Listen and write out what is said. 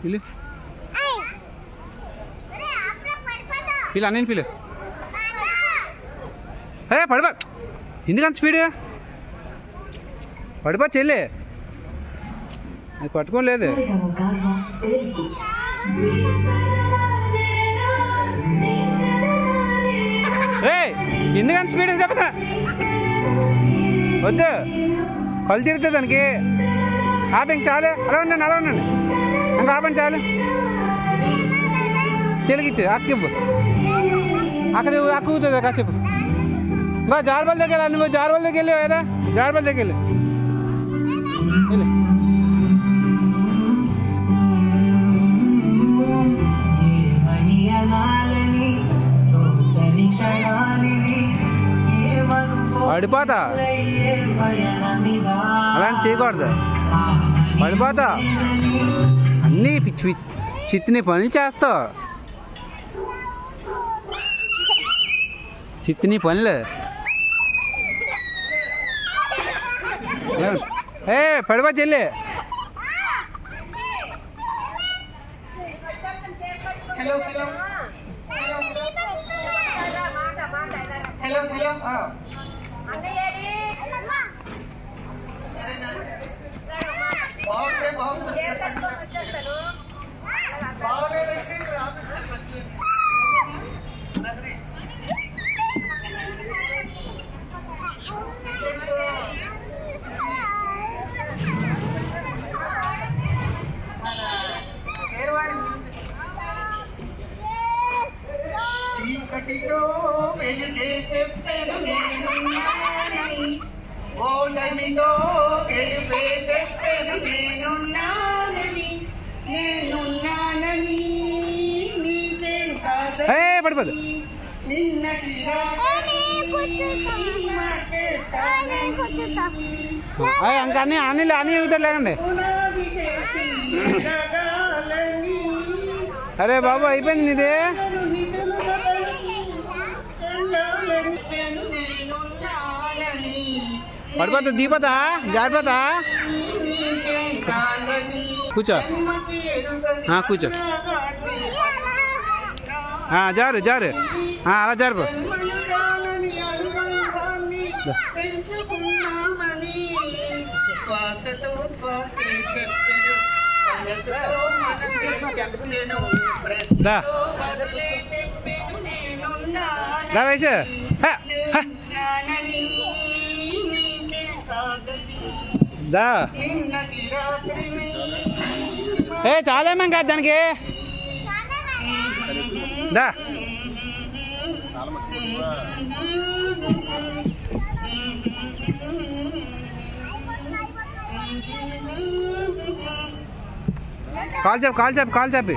పిలు పిలు అన్నీ పిలు. పడిపో, ఎందుకంత స్పీడ్ పడిపో చెల్లి, అది పట్టుకోలేదు. ఎందుకంత స్పీడ్ చెప్తా, వద్దు కళ్ళు తిరుగుతుంది దానికి. ఆపండి చాలు, అలా ఉండండి ఇంకా ఆపండి చాలు. చెలిగిచ్చు అక్కివ్వు, అక్కడ అక్కుతుంది కాసేపు. ఇంకా జారుబల్ దగ్గర వెళ్ళాలి, నువ్వు జారుబల్ దగ్గర వెళ్ళి కదా, జారుబల్ దగ్గర వెళ్ళి. పడిపోతా, అలాంటి చేయకూడదు, పడిపోతా. అన్నీ పిచ్చి చిత్తిని పని చేస్తావు, చిత్తిని పనులు. పడిపో చెల్లి. చీకటిలో వెలిగే చెప్పెను నేనున్నానని, ఓటమిలో గెలిపే చెప్పెను నేనున్నానని, నేనున్నానని నీకే పడిపోదు. నిన్నటి ఇంకా అన్నీ అన్నీ ఎగుతాడులేకండి. అరే బాబు అయిపోయింది నీది. పడిపోతా, దిగిపోతా, జారిపోతా. కూర్చో కూర్చో, జారు జారు, అలా జారిపో. వయసు దా చాలేమం కాదు దానికి. దా కాల్ చెప్పి